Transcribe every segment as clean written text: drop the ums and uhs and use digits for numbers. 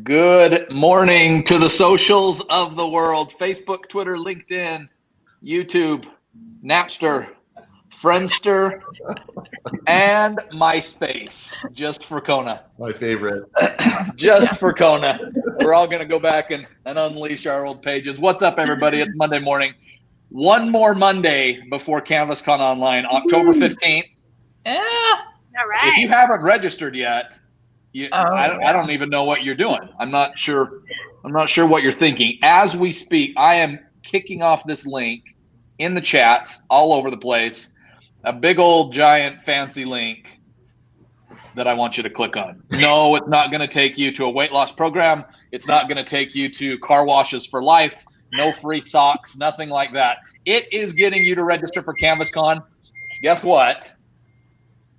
Good morning to the socials of the world. Facebook, Twitter, LinkedIn, YouTube, Napster, Friendster, and MySpace, just for Kona. My favorite. Just for Kona. We're all going to go back and unleash our old pages. What's up, everybody? It's Monday morning. One more Monday before CanvasCon Online, October 15th. Yeah. All right. If you haven't registered yet, I don't even know what you're doing. I'm not sure what you're thinking. As we speak, I am kicking off this link in the chats all over the place. A big old giant fancy link that I want you to click on. No, it's not going to take you to a weight loss program. It's not going to take you to car washes for life. No free socks, nothing like that. It is getting you to register for CanvasCon. Guess what?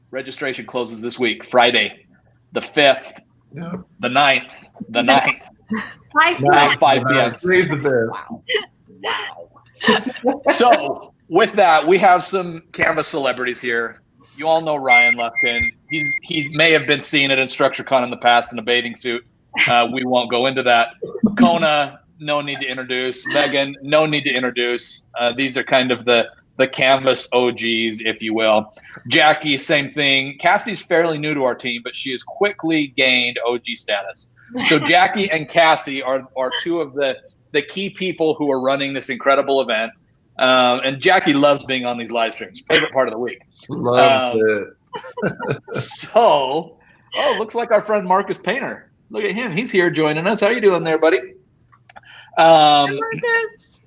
Registration closes this week, Friday, the 5th, the 9th, the 9th. 5 p.m. Raise the bid. Wow. So with that, we have some Canvas celebrities here. You all know Ryan Lufkin. He may have been seen at InstructureCon in the past in a bathing suit. We won't go into that. Kona, no need to introduce. Megan, no need to introduce. These are kind of the Canvas OGs, if you will. Jackie, same thing. Cassie's fairly new to our team, but she has quickly gained OG status. So Jackie and Cassie are two of the key people who are running this incredible event. And Jackie loves being on these live streams. Favorite part of the week. Loves it. So, looks like our friend Marcus Painter. Look at him. He's here joining us. How you doing there, buddy? Marcus.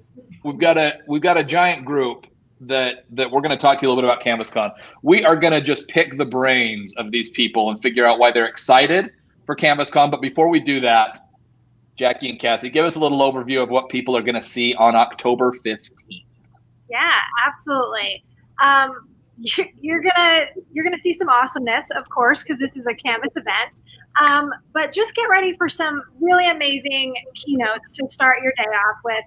We've got a giant group that we're going to talk to you a little bit about CanvasCon. We are going to just pick the brains of these people and figure out why they're excited for CanvasCon. But before we do that, Jackie and Cassie, give us a little overview of what people are going to see on October 15th. Yeah, absolutely. You're gonna see some awesomeness, of course, because this is a Canvas event. But just get ready for some really amazing keynotes to start your day off with.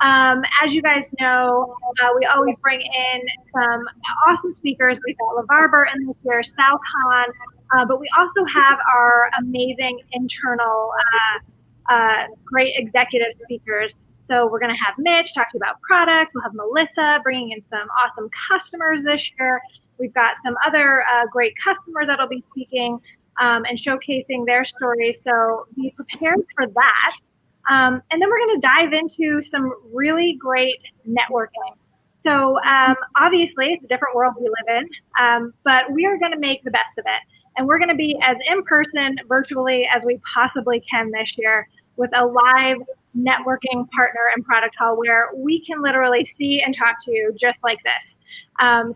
As you guys know, we always bring in some awesome speakers. We've got LeVar Burton this year, Sal Khan, but we also have our amazing internal great executive speakers. So we're going to have Mitch talk to you about product. We'll have Melissa bringing in some awesome customers this year. We've got some other great customers that'll be speaking and showcasing their stories. So be prepared for that. And then we're going to dive into some really great networking. So obviously, it's a different world we live in, but we are going to make the best of it. And we're going to be as in-person virtually as we possibly can this year with a live networking partner and product hall where we can literally see and talk to you just like this.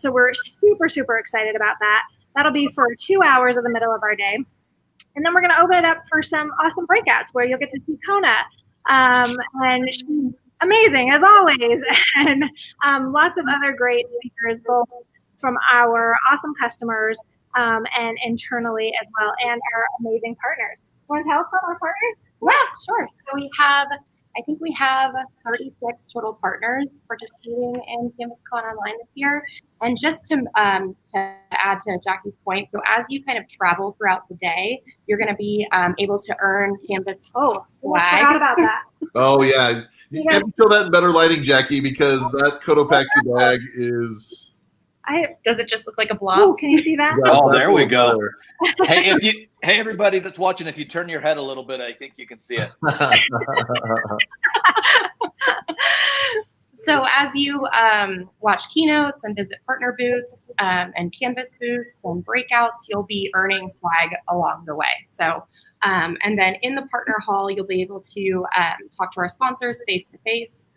So we're super, super excited about that. That'll be for 2 hours in the middle of our day. And then we're going to open it up for some awesome breakouts where you'll get to see Kona. And she's amazing as always. And lots of other great speakers, both from our awesome customers and internally as well, and our amazing partners. Want to tell us about our partners? Yeah, sure. So I think we have 36 total partners participating in CanvasCon Online this year. And just to add to Jackie's point, so as you kind of travel throughout the day, you're going to be able to earn Canvas swag. I forgot about that. Oh, yeah. You can show that in better lighting, Jackie, because that Cotopaxi bag is... Does it just look like a blob? Oh, can you see that? Oh, there we go. Hey, everybody that's watching, if you turn your head a little bit, I think you can see it. So as you watch keynotes and visit partner booths and Canvas booths and breakouts, you'll be earning swag along the way. So, and then in the partner hall, you'll be able to talk to our sponsors face-to-face,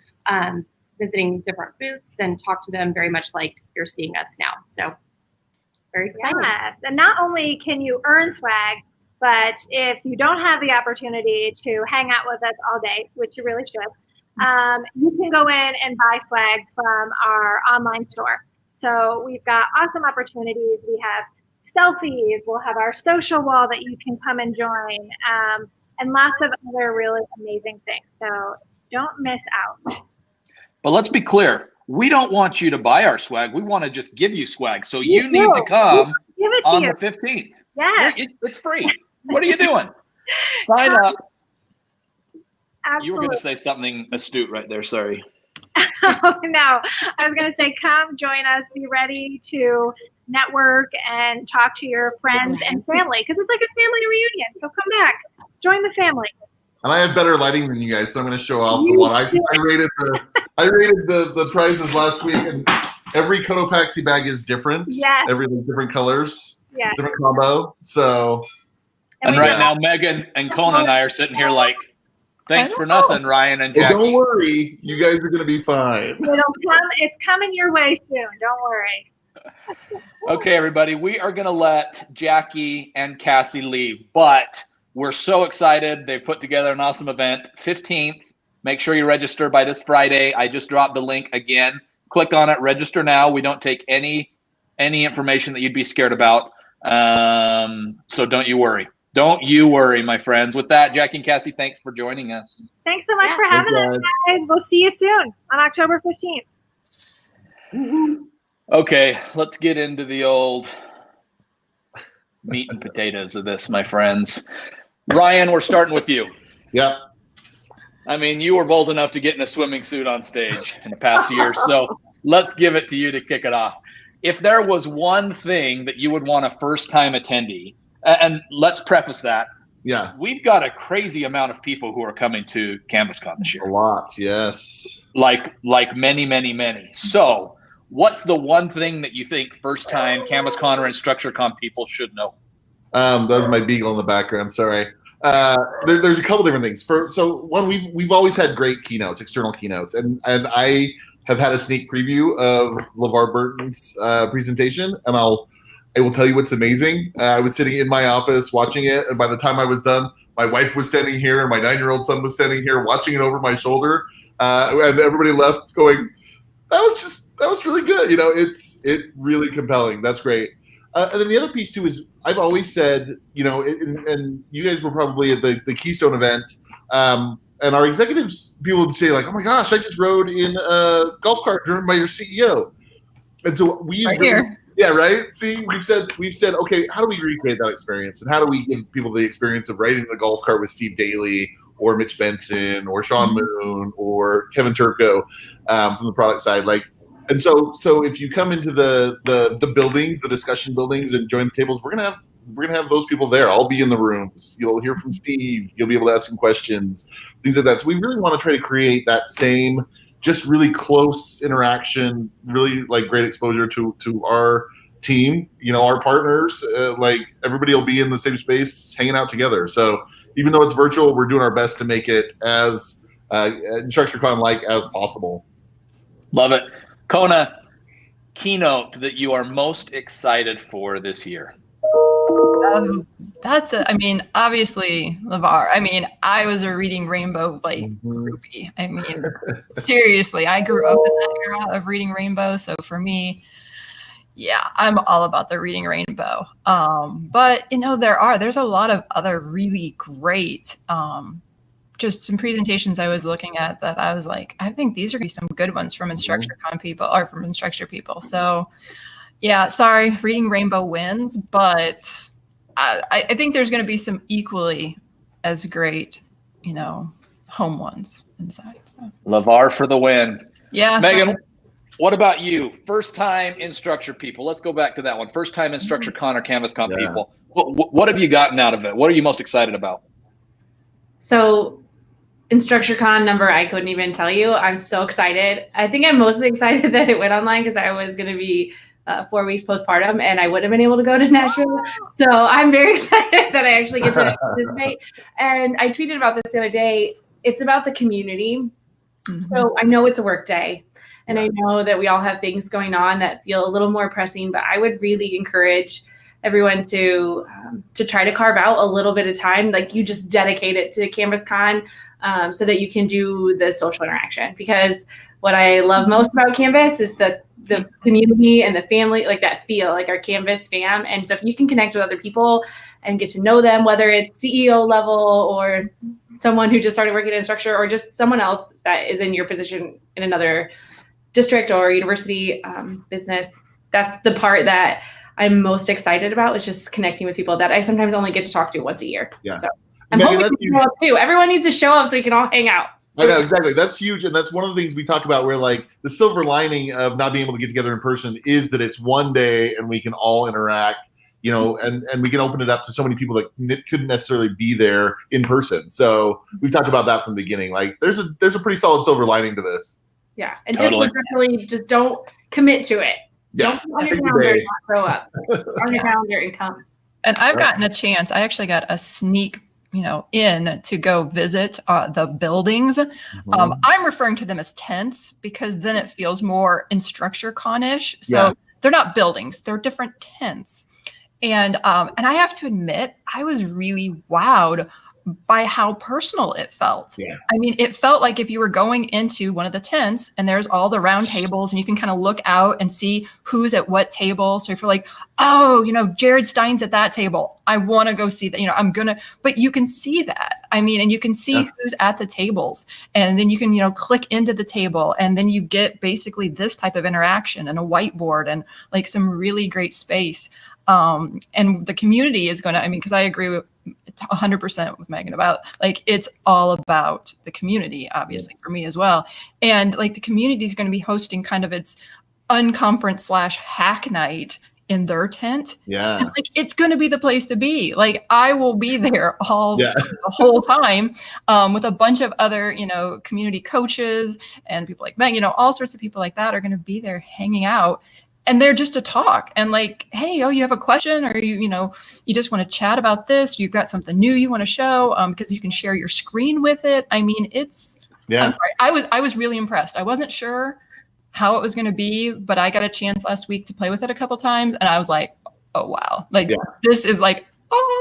visiting different booths and talk to them very much like you're seeing us now. So very exciting. Yes, and not only can you earn swag, but if you don't have the opportunity to hang out with us all day, which you really should, you can go in and buy swag from our online store. So we've got awesome opportunities. We have selfies. We'll have our social wall that you can come and join, and lots of other really amazing things. So don't miss out. But let's be clear. We don't want you to buy our swag. We want to just give you swag. So you need to come on the 15th. Yes. It's free. What are you doing? Sign up. Absolutely. You were going to say something astute right there. Sorry. Oh, no, I was going to say, come join us. Be ready to network and talk to your friends and family, because it's like a family reunion. So come back, join the family. And I have better lighting than you guys, so I'm going to show off the one I rated the prizes last week, and every Cotopaxi bag is different. Yes. Everything different colors. Yeah. Different combo. So. And right now, Megan and Kona and I are sitting here like, thanks for nothing, Ryan and Jackie. Don't worry, you guys are going to be fine. It's coming your way soon. Don't worry. Okay, everybody, we are going to let Jackie and Cassie leave, but we're so excited. They put together an awesome event. 15th, make sure you register by this Friday. I just dropped the link again. Click on it, register now. We don't take any information that you'd be scared about. So don't you worry. Don't you worry, my friends. With that, Jackie and Cassie, thanks for joining us. Thanks so much for having us, guys. We'll see you soon on October 15th. Okay, let's get into the old meat and potatoes of this, my friends. Ryan, we're starting with you. Yep. I mean, you were bold enough to get in a swimming suit on stage in the past year, so let's give it to you to kick it off. If there was one thing that you would want a first-time attendee, and let's preface that. Yeah. We've got a crazy amount of people who are coming to CanvasCon this year. A lot, yes. Like many, many, many. So what's the one thing that you think first-time CanvasCon or InstructureCon people should know? That was my beagle in the background. Sorry. There's a couple different things. So one, we've always had great keynotes, external keynotes, and I have had a sneak preview of LeVar Burton's presentation, and I will tell you what's amazing. I was sitting in my office watching it, and by the time I was done, my wife was standing here, and my 9-year-old son was standing here watching it over my shoulder, and everybody left going, that was really good. You know, it's really compelling. That's great. And then the other piece too is I've always said, you know, and you guys were probably at the Keystone event, and our executives, people would say like, oh my gosh, I just rode in a golf cart driven by your CEO. And so here. Yeah, right. See, we've said, okay, how do we recreate that experience, and how do we give people the experience of riding a golf cart with Steve Daly or Mitch Benson or Sean Moon or Kevin Turco from the product side, like, and so if you come into the buildings, the discussion buildings, and join the tables, we're gonna have those people there. I'll be in the rooms. You'll hear from Steve. You'll be able to ask him questions, things like that. So we really want to try to create that same, just really close interaction, really like great exposure to our team, you know, our partners, like everybody will be in the same space hanging out together. So even though it's virtual, we're doing our best to make it as InstructureCon-like as possible. Love it. Kona, keynote that you are most excited for this year? I mean, obviously LeVar. I mean, I was a Reading Rainbow groupie. I mean, seriously, I grew up in that era of Reading Rainbow. So for me, yeah, I'm all about the Reading Rainbow. But you know, there's a lot of other really great, just some presentations I was looking at that I was like, I think these are gonna be some good ones from InstructureCon people or from Instructure people. So yeah, sorry, Reading Rainbow wins, but I think there's going to be some equally as great, you know, home ones inside. So. LeVar for the win. Yeah. Megan, what about you? First time Instructure people. Let's go back to that one. First time InstructureCon or CanvasCon people. What have you gotten out of it? What are you most excited about? So InstructureCon number, I couldn't even tell you. I'm so excited. I think I'm mostly excited that it went online because I was going to be 4 weeks postpartum, and I wouldn't have been able to go to Nashville. So I'm very excited that I actually get to participate. And I tweeted about this the other day. It's about the community. So I know it's a work day, and I know that we all have things going on that feel a little more pressing, but I would really encourage everyone to try to carve out a little bit of time, like you just dedicate it to CanvasCon so that you can do the social interaction. Because what I love most about Canvas is the community and the family, like that feel, like our Canvas fam. And so if you can connect with other people and get to know them, whether it's CEO level or someone who just started working in Instructure or just someone else that is in your position in another district or university business, that's the part that I'm most excited about, is just connecting with people that I sometimes only get to talk to once a year. Yeah. So. I'm hoping you show up too. Everyone needs to show up so we can all hang out. I know, exactly. That's huge. And that's one of the things we talk about where like the silver lining of not being able to get together in person is that it's one day and we can all interact, and we can open it up to so many people that couldn't necessarily be there in person. So we've talked about that from the beginning. Like there's a pretty solid silver lining to this. Yeah. And just don't commit to it. Yeah. Don't put on your calendar and not show up. On your calendar and come. And I've gotten a chance. I actually got a sneak in to go visit the buildings. I'm referring to them as tents because then it feels more InstructureCon-ish. So they're not buildings, they're different tents. And I have to admit, I was really wowed by how personal it felt. Yeah. I mean, it felt like if you were going into one of the tents and there's all the round tables and you can kind of look out and see who's at what table. So if you're like, oh, Jared Stein's at that table, I want to go see that, but you can see that. I mean, and you can see who's at the tables and then you can, click into the table and then you get basically this type of interaction and a whiteboard and like some really great space. And the community is going to, because I agree with 100% with Megan about like, it's all about the community, obviously for me as well. And like the community is going to be hosting kind of its unconference / hack night in their tent. Yeah. And like, it's going to be the place to be. Like I will be there the whole time with a bunch of other, community coaches and people like Meg, all sorts of people like that are going to be there hanging out. And they're just to talk and like, hey, you have a question or you just want to chat about this. You've got something new you want to show because you can share your screen with it. I mean, I was really impressed. I wasn't sure how it was going to be, but I got a chance last week to play with it a couple times. And I was like, oh, wow. Like this is like,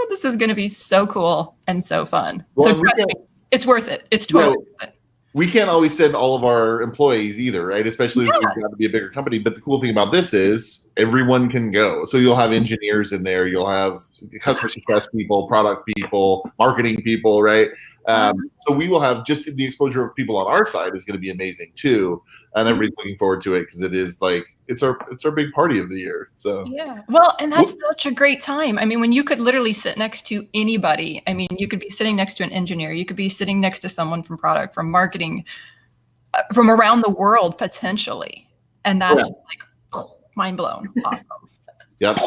this is going to be so cool and so fun. Well, so trust me, it's worth it. It's totally worth it. We can't always send all of our employees either, right? Especially if we've got to be a bigger company. But the cool thing about this is everyone can go. So you'll have engineers in there. You'll have customer success people, product people, marketing people, right? So we will have just the exposure of people on our side is going to be amazing too. And everybody's looking forward to it because it is like it's our big party of the year. So well, and that's such a great time. I mean, when you could literally sit next to anybody. I mean, you could be sitting next to an engineer. You could be sitting next to someone from product, from marketing, from around the world potentially, and that's just like mind blown. Awesome. Yep.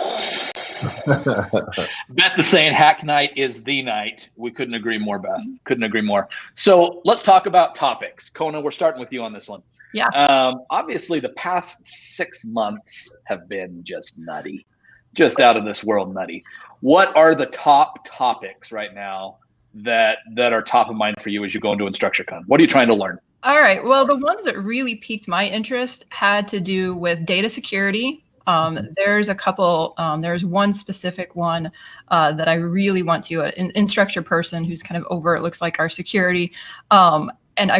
Beth is saying hack night is the night. We couldn't agree more, Beth. Couldn't agree more. So let's talk about topics. Kona, we're starting with you on this one. Yeah. Obviously, the past 6 months have been just nutty, just out of this world nutty. What are the top topics right now that are top of mind for you as you go into InstructureCon? What are you trying to learn? All right. Well, the ones that really piqued my interest had to do with data security. There's a couple, there's one specific one that I really want to, an instructor person who's kind of over, it looks like our security. And I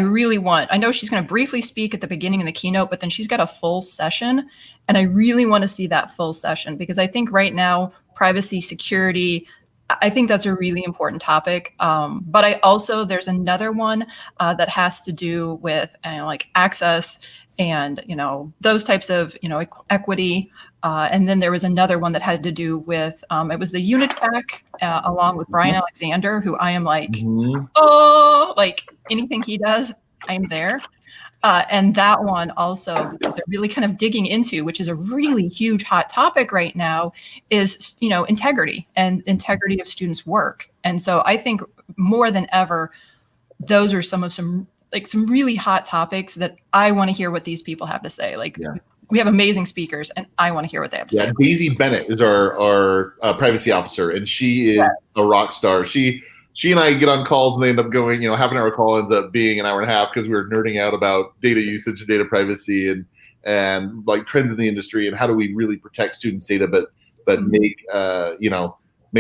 know she's going to briefly speak at the beginning of the keynote, but then she's got a full session. And I really want to see that full session because I think right now, privacy, security, I think that's a really important topic. But there's another one that has to do with like access and, those types of, equity. And then there was another one that had to do with, it was the Unitrack along with Brian Alexander, who I am like, like anything he does, I'm there. And that one also, because they're really kind of digging into, which is a really huge hot topic right now, is, integrity and integrity of students' work. And so I think more than ever, those are some really hot topics that I want to hear what these people have to say. We have amazing speakers and I want to hear what they have to say. Daisy Bennett is our privacy officer and she is a rock star. She and I get on calls and they end up going, half an hour call ends up being an hour and a half because we were nerding out about data usage and data privacy and like trends in the industry and how do we really protect students' data, but make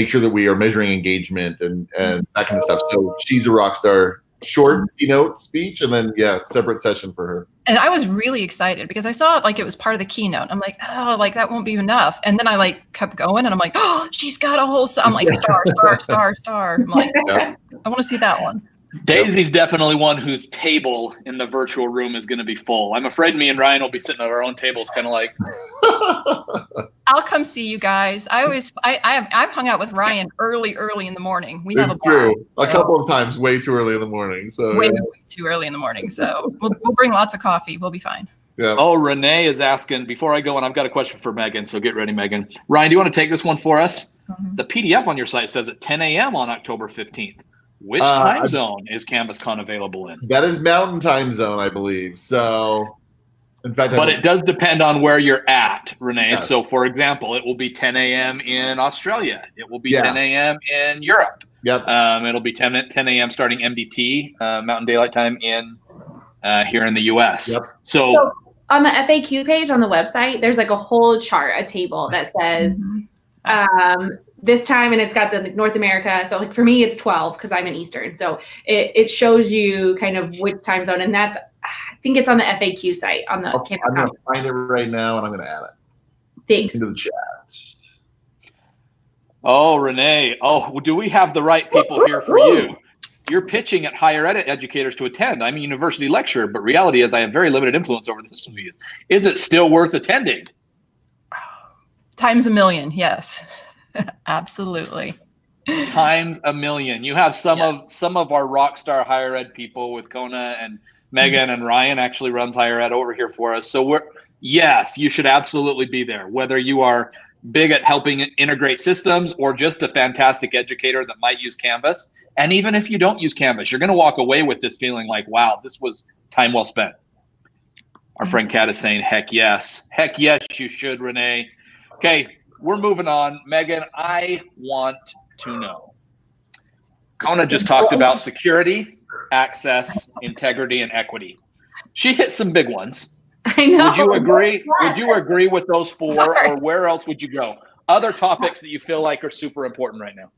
sure that we are measuring engagement and that kind of stuff. So she's a rock star. Short keynote speech and then separate session for her. And I was really excited because I saw it like it was part of the keynote. I'm like, that won't be enough. And then I kept going and I'm like, she's got a whole I'm like star. I'm like, I want to see that one. Daisy's definitely one whose table in the virtual room is going to be full. I'm afraid me and Ryan will be sitting at our own tables kind of like I'll come see you guys. I've hung out with Ryan early in the morning. We have a blast. True. A couple of times, way too early in the morning. So way too early in the morning. So we'll bring lots of coffee. We'll be fine. Yeah. Oh, Renee is asking, before I go, and I've got a question for Megan, so get ready, Megan. Ryan, do you want to take this one for us? Mm-hmm. The PDF on your site says at 10 a.m. on October 15th. Which time zone is CanvasCon available in? That is Mountain Time Zone, I believe. So, in fact, but it does depend on where you're at, Renee. Yeah. So, for example, it will be 10 a.m. in Australia. It will be 10 a.m. in Europe. Yep. It'll be 10 a.m. starting MDT, Mountain Daylight Time in here in the U.S. Yep. So on the FAQ page on the website, there's like a whole chart, a table that says this time, and it's got the North America. So like for me, it's 12 because I'm in Eastern. So it shows you kind of which time zone, and that's, I think it's on the FAQ site on the campus. I'm going to find it right now, and I'm going to add it. Thanks. Into the chat. Oh, Renee. Oh, do we have the right people here for you? You're pitching at higher ed educators to attend. I'm a university lecturer, but reality is I have very limited influence over the system. Is it still worth attending? Times a million, yes. Absolutely. Times a million. You have some of our rock star higher ed people with Kona and Megan and Ryan actually runs higher ed over here for us. So yes, you should absolutely be there, whether you are big at helping integrate systems or just a fantastic educator that might use Canvas. And even if you don't use Canvas, you're going to walk away with this feeling like, wow, this was time well spent. Our friend Kat is saying, heck yes. Heck yes, you should, Renee. Okay, we're moving on. Megan, I want to know. Kona just talked about security, access, integrity, and equity. She hit some big ones. I know. Would you agree? Would you agree with those four, or where else would you go? Other topics that you feel like are super important right now.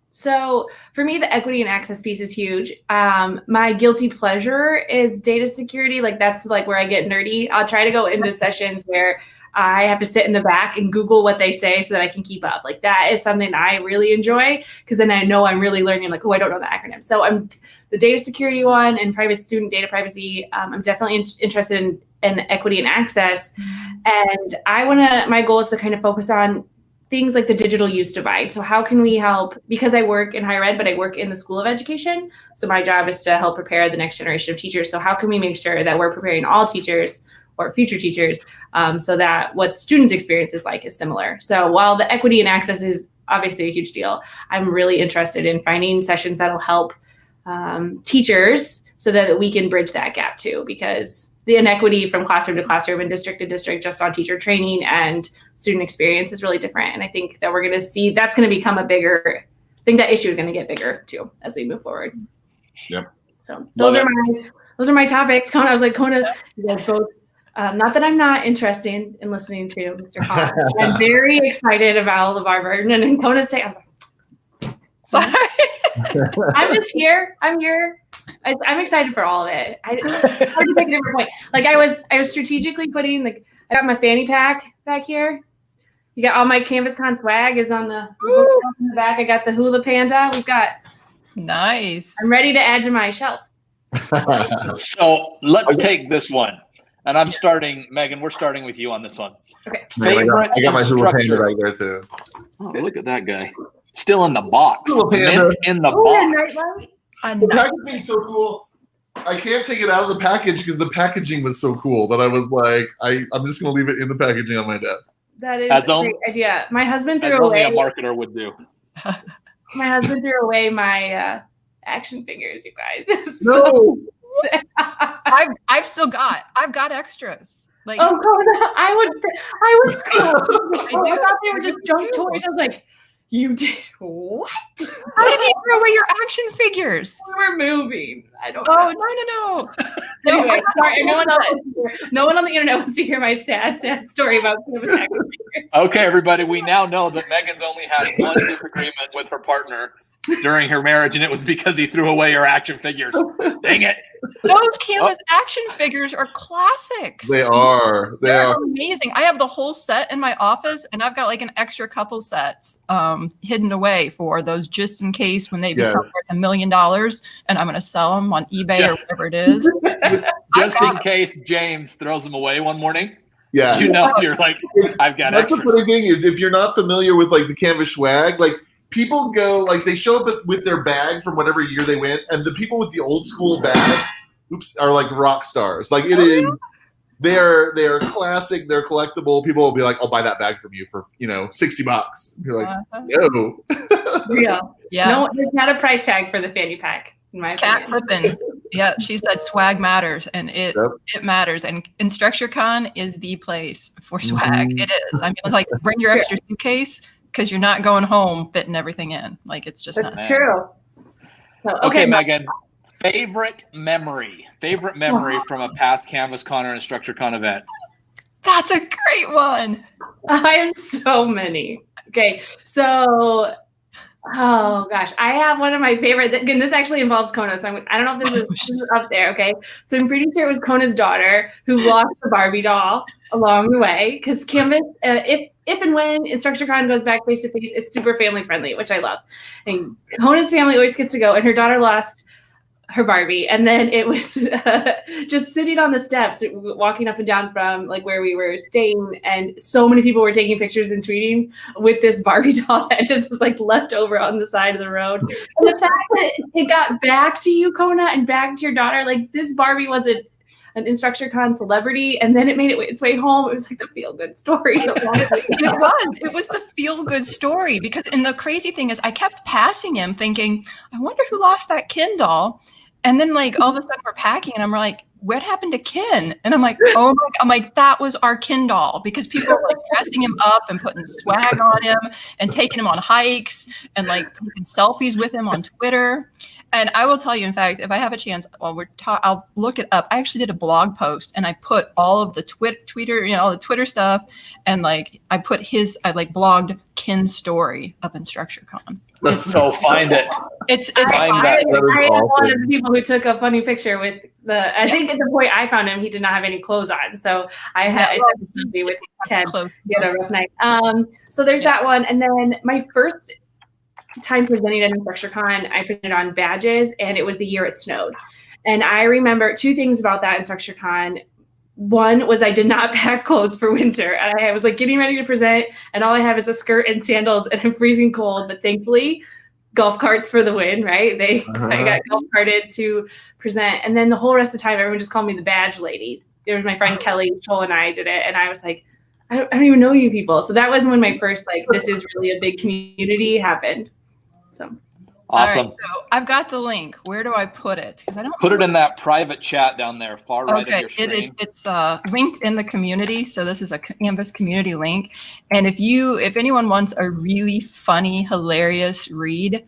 So for me, the equity and access piece is huge. My guilty pleasure is data security. Like that's like where I get nerdy. I'll try to go into sessions where I have to sit in the back and Google what they say so that I can keep up. Like that is something I really enjoy because then I know I'm really learning. Like, oh, I don't know the acronym. So I'm the data security one and private student data privacy. I'm definitely interested in equity and access. And my goal is to kind of focus on things like the digital use divide. So how can we help, because I work in higher ed, but I work in the School of Education. So my job is to help prepare the next generation of teachers. So how can we make sure that we're preparing all teachers or future teachers so that what students' experience is like is similar. So while the equity and access is obviously a huge deal, I'm really interested in finding sessions that'll help teachers so that we can bridge that gap too, because the inequity from classroom to classroom and district to district just on teacher training and student experience is really different. And I think that we're going to see that's going to become I think that issue is going to get bigger too as we move forward. Yep. So those are my topics. Kona, I was like, Kona, you guys both, not that I'm not interested in listening to Mr. Kona. I'm very excited about LeVar Burton and Kona's take. I was like, sorry. I'm just here. I'm here. I'm excited for all of it. Hard to make a different point. Like I was strategically putting I got my fanny pack back here. You got all my CanvasCon swag is on the back. I got the hula panda. We've got nice. I'm ready to add to my shelf. So let's take this one. And I'm starting, Megan, we're starting with you on this one. Okay. Favorite I got my hula panda instructor. right there too. Oh, look at that guy. Still in the box. Hula panda. Mint in the box. The packaging's so cool. I can't take it out of the package because the packaging was so cool that I was like, I'm just going to leave it in the packaging on my desk. That is a great idea. My husband threw away. Only a marketer would do. My husband threw away my action figures, you guys. No. I've got extras. Like, oh God, I was cool. I thought they were just junk toys. I was like, you did what? How did you throw away your action figures? We were moving. I don't know. Oh, no. Anyway, sorry, no one on the internet wants to hear my sad story about Canvas action figures. Okay, everybody, we now know that Megan's only had one disagreement with her partner during her marriage, and it was because he threw away her action figures. Dang it. Those Canvas action figures are classics. They are. They're amazing. I have the whole set in my office, and I've got like an extra couple sets hidden away for those just in case when they become worth $1 million, and I'm going to sell them on eBay or whatever it is. Just in case James throws them away one morning. Yeah. You're like, I've got That's extras. the funny thing is, if you're not familiar with like the Canvas swag, like people go, like they show up with their bag from whatever year they went, and the people with the old school bags, are like rock stars. Like it is. They are classic. They're collectible. People will be like, "I'll buy that bag from you for $60." You're like, "No." Real. Yeah. No, there's not a price tag for the fanny pack, in my Cat opinion. flipping. Yeah, she said swag matters, and it matters. And InstructureCon is the place for swag. Mhm. It is. I mean, it's like bring your extra suitcase because you're not going home fitting everything in. Like it's just That's not. true. So, Okay, Megan. Favorite memory from a past CanvasCon or InstructureCon event. That's a great one. I have so many. Okay, so oh gosh, I have one of my favorite. Again, this actually involves Kona, so I don't know if this is up there. Okay, so I'm pretty sure it was Kona's daughter who lost the Barbie doll along the way because Canvas, if and when InstructureCon goes back face to face, it's super family friendly, which I love. And Kona's family always gets to go, and her daughter lost her Barbie, and then it was just sitting on the steps walking up and down from like where we were staying, and so many people were taking pictures and tweeting with this Barbie doll that just was like left over on the side of the road. And the fact that it got back to you, Kona, and back to your daughter, like this Barbie was an InstructureCon celebrity, and then it made its way home. It was like the feel-good story. It was the feel-good story because, and the crazy thing is I kept passing him thinking, I wonder who lost that Ken doll. And then like all of a sudden we're packing and I'm like, what happened to Ken? And I'm like, oh my, I'm like, that was our Ken doll because people were like dressing him up and putting swag on him and taking him on hikes and like taking selfies with him on Twitter. And I will tell you, in fact, if I have a chance, I'll look it up. I actually did a blog post and I put all of the Twitter, all the Twitter stuff. And like, I blogged Ken's story of InstructureCon. So find it. I am one of the people who took a funny picture with I think at the point I found him, he did not have any clothes on. So I had to be with Ken. He had a rough night. So there's that one. And then my first time presenting at InstructureCon, I presented on badges, and it was the year it snowed. And I remember two things about that InstructureCon. One was I did not pack clothes for winter, and I was like getting ready to present, and all I have is a skirt and sandals, and I'm freezing cold. But thankfully, golf carts for the win, right? I got golf carted to present, and then the whole rest of the time, everyone just called me the badge ladies. There was my friend Kelly, Joel, and I did it, and I was like, I don't even know you people. So that was when my first this is really a big community happened. So awesome. Right, so I've got the link. Where do I put it? Because I don't put it in that private chat down there, far right of your screen. It's linked in the community. So this is a Canvas community link. And if anyone wants a really funny, hilarious read,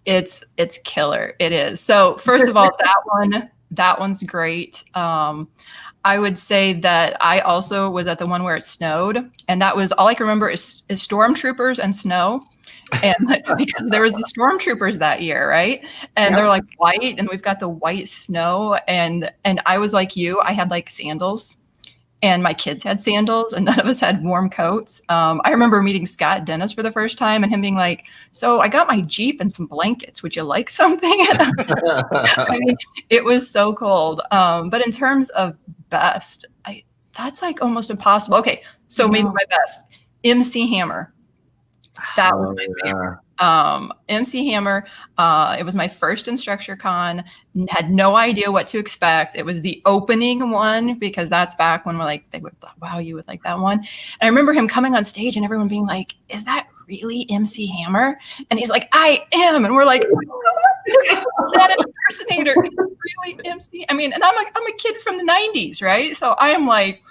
it's killer. It is. So first of all, that one's great. I would say that I also was at the one where it snowed, and that was all I can remember is stormtroopers and snow. And because there was the stormtroopers that year, right? And they're like white, and we've got the white snow. And I was like you, I had like sandals, and my kids had sandals, and none of us had warm coats. I remember meeting Scott Dennis for the first time, and him being like, "So I got my Jeep and some blankets. Would you like something?" I mean, it was so cold. But in terms of best, that's like almost impossible. Okay, so maybe my best, MC Hammer. That was my favorite. MC Hammer. It was my first InstructureCon. Had no idea what to expect. It was the opening one because that's back when they would wow you with like that one. And I remember him coming on stage and everyone being like, "Is that really MC Hammer?" And he's like, "I am." And we're like, "That impersonator is really MC." I mean, and I'm a kid from the 90s, right? So I am like,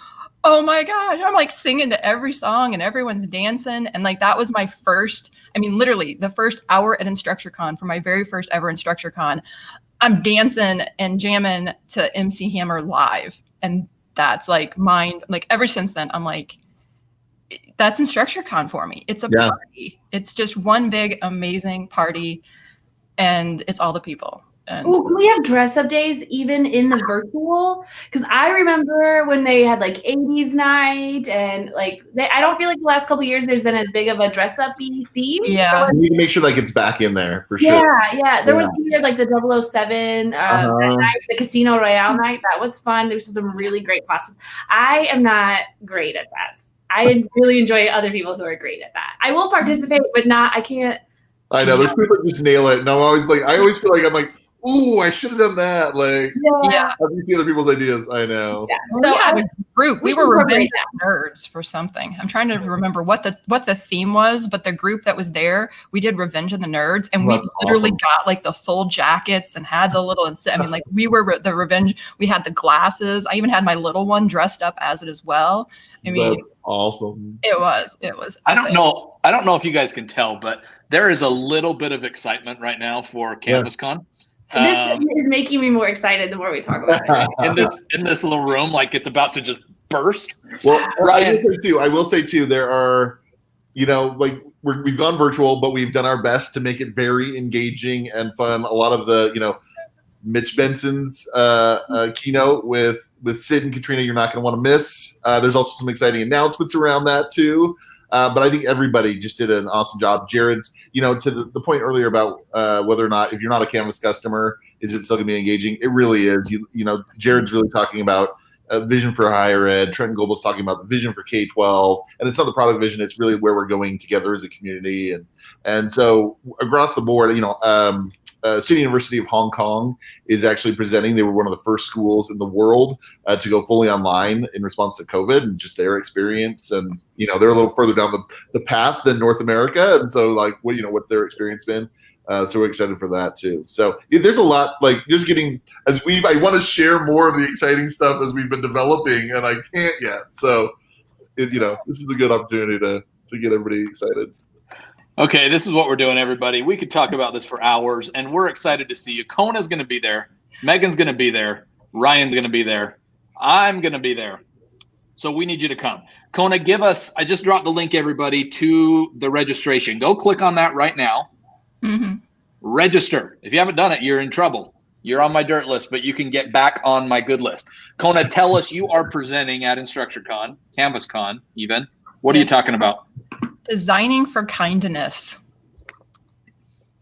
oh my gosh, I'm like singing to every song and everyone's dancing. And like, that was my first, literally the first hour at InstructureCon for my very first ever InstructureCon. I'm dancing and jamming to MC Hammer live. And that's like ever since then, I'm like, that's InstructureCon for me. It's a party. It's just one big, amazing party. And it's all the people. And Ooh, we have dress up days even in the virtual, because I remember when they had like 80s night and like I don't feel like the last couple of years there's been as big of a dress up theme. yeah, We need to make sure that gets back in there for Yeah, sure. yeah. There was even like the 007 that night, the Casino Royale night. That was fun. There was some really great costumes. I am not great at that. I really enjoy other people who are great at that. I will participate, but not. I can't. I know there's people that just nail it, and I'm always like, I always feel like I'm like, ooh, I should have done that. Like, yeah. I've seen other people's ideas. I know. Yeah. So we had a group. We were incorporate Revenge Nerds for something. I'm trying to remember what the theme was, but the group that was there, we did Revenge of the Nerds, and we literally got like the full jackets and had the little. I mean, like we were the Revenge. We had the glasses. I even had my little one dressed up as it as well. I mean, That's awesome. It was. I don't know if you guys can tell, but there is a little bit of excitement right now for CanvasCon. So this is making me more excited the more we talk about it. in this little room, like it's about to just burst. Well, Ryan, I will say too, there are, like we've gone virtual, but we've done our best to make it very engaging and fun. A lot of the, Mitch Benson's keynote with Sid and Katrina, you're not going to want to miss. There's also some exciting announcements around that too. But I think everybody just did an awesome job. Jared's, to the point earlier about whether or not, if you're not a Canvas customer, is it still going to be engaging? It really is. Jared's really talking about vision for higher ed. Trenton Goebel's talking about the vision for K-12. And it's not the product vision. It's really where we're going together as a community. And so across the board, City University of Hong Kong is actually presenting. They were one of the first schools in the world to go fully online in response to COVID and just their experience. And, they're a little further down the path than North America. And so like, what's their experience been? So we're excited for that too. So there's a lot, like just getting, I want to share more of the exciting stuff as we've been developing and I can't yet. So, this is a good opportunity to get everybody excited. Okay, this is what we're doing, everybody. We could talk about this for hours, and we're excited to see you. Kona's going to be there. Megan's going to be there. Ryan's going to be there. I'm going to be there. So we need you to come. Kona, I just dropped the link, everybody, to the registration. Go click on that right now. Mm-hmm. Register. If you haven't done it, you're in trouble. You're on my dirt list, but you can get back on my good list. Kona, tell us, you are presenting at InstructureCon, CanvasCon even. What are you talking about? Designing for kindness.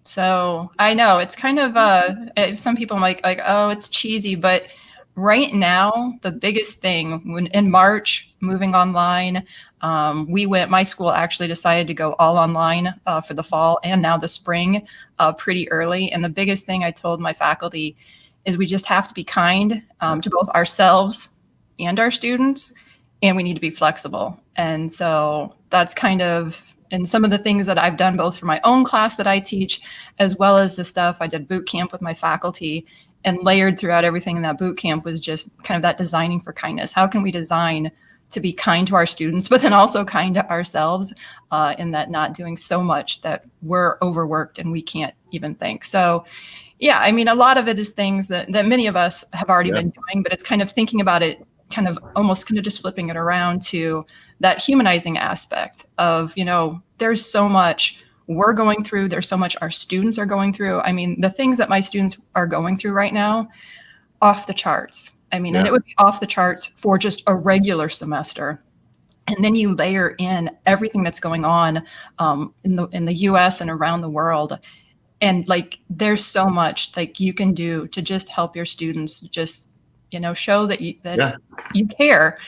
So I know it's kind of some people might like, oh, it's cheesy, but right now the biggest thing when in March moving online, my school actually decided to go all online for the fall and now the spring pretty early. And the biggest thing I told my faculty is we just have to be kind to both ourselves and our students, and we need to be flexible. And so that's kind of, and some of the things that I've done both for my own class that I teach, as well as the stuff I did boot camp with my faculty, and layered throughout everything in that boot camp was just kind of that designing for kindness. How can we design to be kind to our students, but then also kind to ourselves in that not doing so much that we're overworked and we can't even think. So yeah, I mean, a lot of it is things that many of us have already been doing, but it's kind of thinking about it, kind of almost kind of just flipping it around to that humanizing aspect of, there's so much we're going through. There's so much our students are going through. I mean, the things that my students are going through right now, off the charts. I mean, and it would be off the charts for just a regular semester. And then you layer in everything that's going on in the US and around the world. And like, there's so much like you can do to just help your students just, show that you care.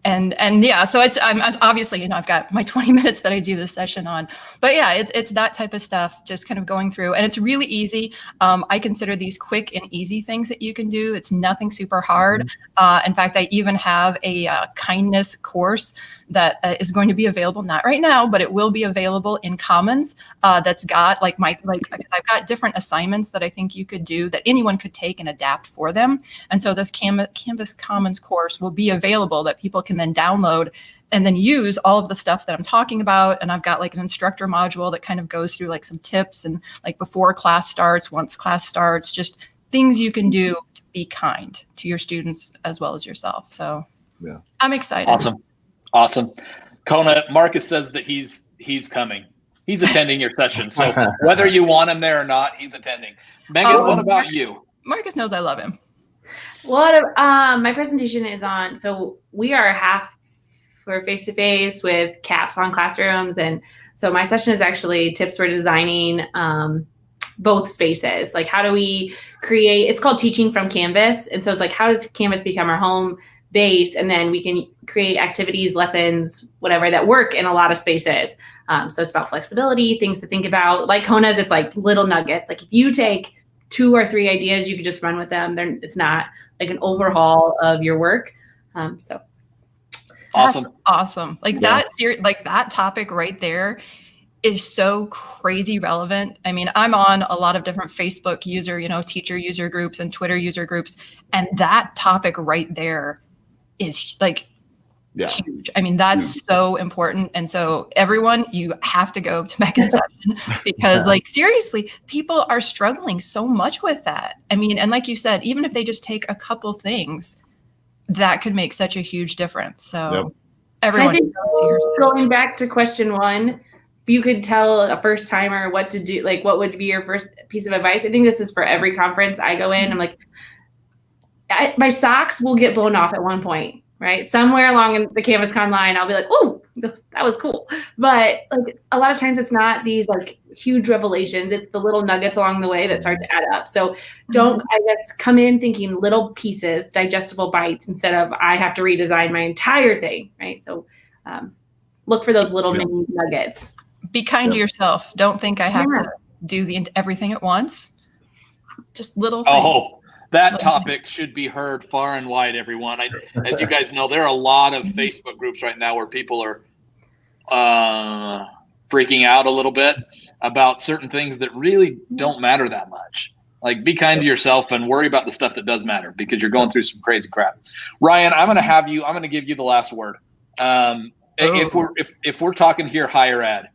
And yeah, so I'm obviously, I've got my 20 minutes that I do this session on, but yeah, it's that type of stuff, just kind of going through, and it's really easy. I consider these quick and easy things that you can do. It's nothing super hard. In fact, I even have a kindness course that is going to be available, not right now, but it will be available in Commons. That's got because I've got different assignments that I think you could do that anyone could take and adapt for them. And so this Canvas Commons course will be available that people can then download and then use all of the stuff that I'm talking about. And I've got like an instructor module that kind of goes through like some tips and like before class starts, once class starts, just things you can do to be kind to your students as well as yourself. So yeah, I'm excited. Awesome. Kona, Marcus says that he's coming. He's attending your session. So whether you want him there or not, he's attending. Megan, what about you? Marcus knows I love him. My presentation is on, so we are we're face-to-face with caps on classrooms. And so my session is actually tips for designing both spaces. Like, how do we create, it's called Teaching from Canvas. And so it's like, how does Canvas become our home base? And then we can create activities, lessons, whatever, that work in a lot of spaces. So it's about flexibility, things to think about. Like Kona's, it's like little nuggets. Like if you take 2 or 3 ideas, you could just run with them. It's not like an overhaul of your work. So awesome. That's awesome. Like that topic right there is so crazy relevant. I mean, I'm on a lot of different Facebook teacher user groups and Twitter user groups. And that topic right there is like huge. I mean, that's so important. And so everyone, you have to go to Megan's session because like, seriously, people are struggling so much with that. I mean, and like you said, even if they just take a couple things, that could make such a huge difference. So everyone, I think going back to question 1, if you could tell a first timer what to do, like what would be your first piece of advice? I think this is for every conference I go in. I'm like, my socks will get blown off at one point, right? Somewhere along in the CanvasCon line, I'll be like, oh, that was cool. But like a lot of times it's not these like huge revelations. It's the little nuggets along the way that start to add up. So don't, I guess, come in thinking little pieces, digestible bites, instead of I have to redesign my entire thing, right? So look for those little mini nuggets. Be kind to yourself. Don't think I have to do everything at once. Just little things. Oh, that topic should be heard far and wide, everyone. As you guys know, there are a lot of Facebook groups right now where people are freaking out a little bit about certain things that really don't matter that much. Like, be kind to yourself and worry about the stuff that does matter, because you're going through some crazy crap. Ryan, I'm going to give you the last word. If we're talking here higher ed,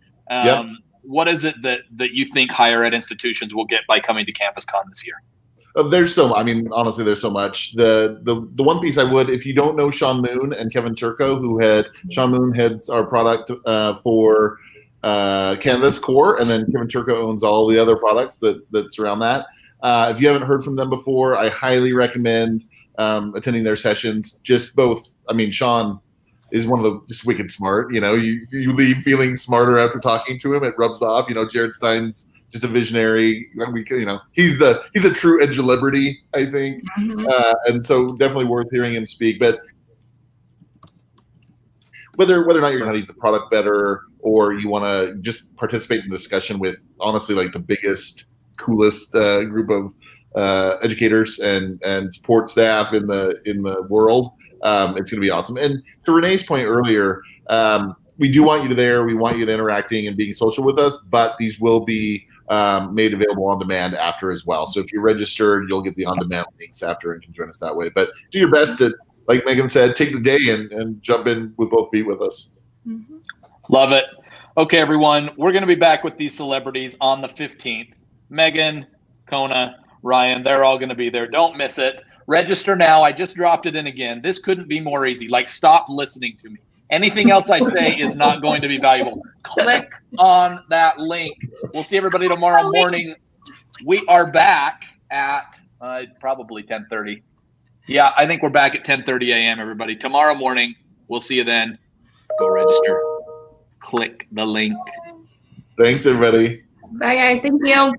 what is it that you think higher ed institutions will get by coming to CanvasCon this year? There's honestly, there's so much. The one piece I would, if you don't know Sean Moon and Kevin Turco, Sean Moon heads our product for Canvas Core, and then Kevin Turco owns all the other products that surround that. If you haven't heard from them before, I highly recommend attending their sessions. Just both, Sean is one of the just wicked smart. You leave feeling smarter after talking to him. It rubs off. Jared Stein's just a visionary. He's a true edge celebrity, I think, and so definitely worth hearing him speak. But whether or not you're going to use the product better, or you want to just participate in the discussion with, honestly, like the biggest, coolest group of educators and support staff in the world, it's going to be awesome. And to Renee's point earlier, we do want you there. We want you to interacting and being social with us, but these will be made available on demand after as well. So if you're registered, you'll get the on-demand links after and can join us that way. But do your best to, like Megan said, take the day and jump in with both feet with us. Love it. Okay, everyone, we're going to be back with these celebrities on the 15th. Megan, Kona, Ryan, they're all going to be there. Don't miss it. Register now. I just dropped it in again. This couldn't be more easy. Like, stop listening to me. Anything else I say is not going to be valuable. Click on that link. We'll see everybody tomorrow morning. We are back at probably 10:30. Yeah, I think we're back at 10:30 a.m., everybody. Tomorrow morning, we'll see you then. Go register. Click the link. Thanks, everybody. Bye, guys. Thank you.